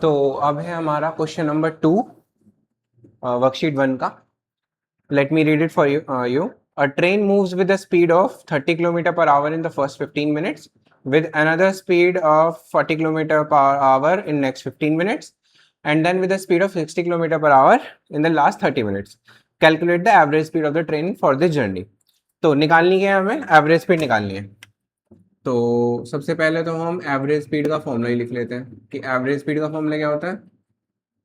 तो अब है हमारा क्वेश्चन नंबर 2 वर्कशीट 1 का. Let me read it for you. A train moves with a speed of 30 km per hour in the first 15 minutes, with another speed of 40 km per hour in next 15 minutes, and then with a speed of 60 km per hour in the last 30 minutes. Calculate the average speed of the train for this journey. तो निकालनी है हमें average speed निकालनी है. तो सबसे पहले तो हम एवरेज स्पीड का फॉर्मूला ही लिख लेते हैं कि एवरेज स्पीड का फॉर्मूला क्या होता है.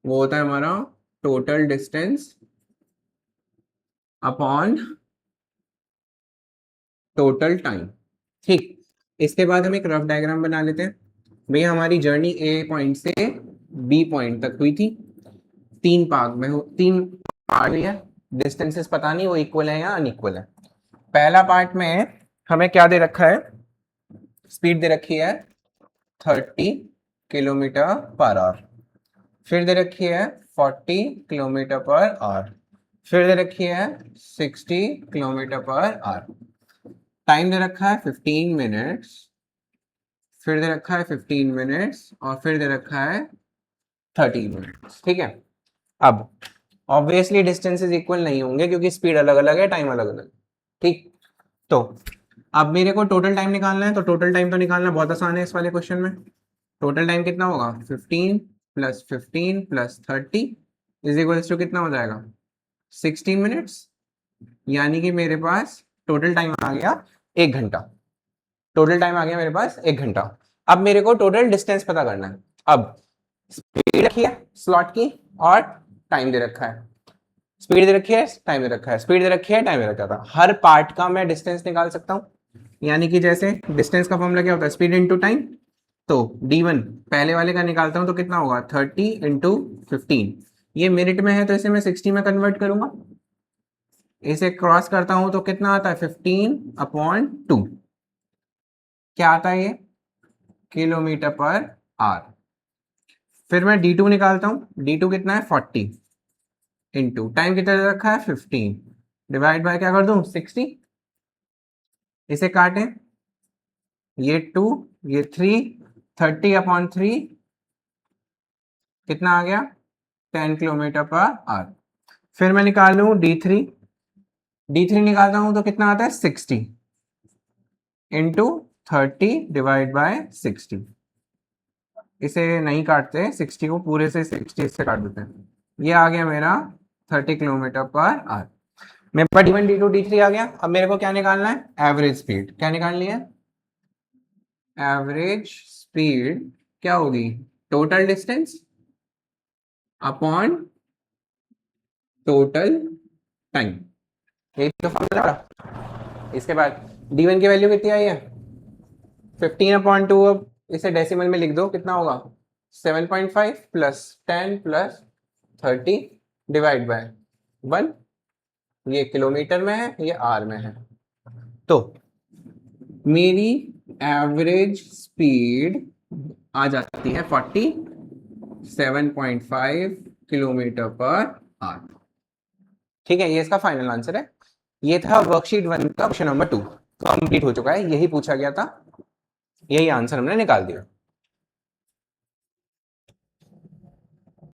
वो होता है हमारा total distance upon total time. ठीक. इसके बाद हम एक रफ डायग्राम बना लेते हैं. भैया हमारी जर्नी ए पॉइंट से बी पॉइंट तक हुई थी. तीन पार्ट है. डिस्टेंसेस पता नहीं वो इक्वल है या अनइक्वल है. पहला पार्ट में हमें क्या दे रखा है. स्पीड दे रखी है 30 किलोमीटर पर आवर. फिर दे रखी है 40 किलोमीटर पर आवर. फिर दे रखी है 60 किलोमीटर पर आवर. टाइम दे रखा है 15 मिनट्स. फिर दे रखा है 15 मिनट्स और फिर दे रखा है 30 मिनट्स. ठीक है. अब ऑब्वियसली डिस्टेंसेस इक्वल नहीं होंगे क्योंकि स्पीड अलग अलग है, टाइम अलग अलग. ठीक. तो अब मेरे को टोटल टाइम निकालना है. तो टोटल टाइम तो निकालना बहुत आसान है इस वाले क्वेश्चन में. टोटल टाइम कितना होगा 15 plus 15 plus 30 is equals to कितना हो जाएगा 60 मिनट्स. यानी कि मेरे पास टोटल टाइम आ गया 1 घंटा. टोटल टाइम आ गया मेरे पास 1 घंटा. अब मेरे को टोटल डिस्टेंस पता करना है. अब स्पीड रखी है स्लॉट की और टाइम दे रखा है. स्पीड दे रखी है, टाइम दे रखा है, स्पीड दे रखी है, टाइम दे रखा था. हर पार्ट का मैं डिस्टेंस निकाल सकता हूं. यानी कि जैसे डिस्टेंस का फॉर्मूला क्या होता है स्पीड इनटू टाइम. तो d1 पहले वाले का निकालता हूं तो कितना होगा 30 इंटू 15. ये मिनट में है तो इसे मैं 60 में कन्वर्ट करूंगा. इसे क्रॉस करता हूं तो कितना आता है 15/2. क्या आता है ये किलोमीटर पर आवर. फिर मैं d2 निकालता हूं. d2 कितना है 40 इंटू टाइम कितना दे रखा है 15 डिवाइड बाय क्या कर दूं 60. इसे काटें. ये 2 ये 3 30/3 कितना आ गया 10 किलोमीटर पर आवर. फिर मैं निकाल लूं d3. d3 निकालता हूं तो कितना आता है 60 इंटू 30 डिवाइड बाय 60. इसे नहीं काटते 60 को पूरे से 60 से काट देते हैं. ये आ गया मेरा 30 किलोमीटर पर आवर. मेरे पास d1 d2 d3 आ गया. अब मेरे को क्या निकालना है एवरेज स्पीड. क्या निकालनी है एवरेज स्पीड. क्या होगी total distance upon total time. यही तो फॉर्मूला. इसके बाद d1 की वैल्यू कितनी आई है 15/2. अब इसे डेसिमल में लिख दो कितना होगा 7.5 प्लस 10 प्लस 30 डिवाइड बाय 1. ये किलोमीटर में है ये आर में है. तो मेरी एवरेज स्पीड आ जाती है 47.5 किलोमीटर पर आवर. ठीक है. ये इसका फाइनल आंसर है. ये था वर्कशीट 1 का क्वेश्चन नंबर 2. कंप्लीट हो चुका है. यही पूछा गया था, यही आंसर हमने निकाल दिया.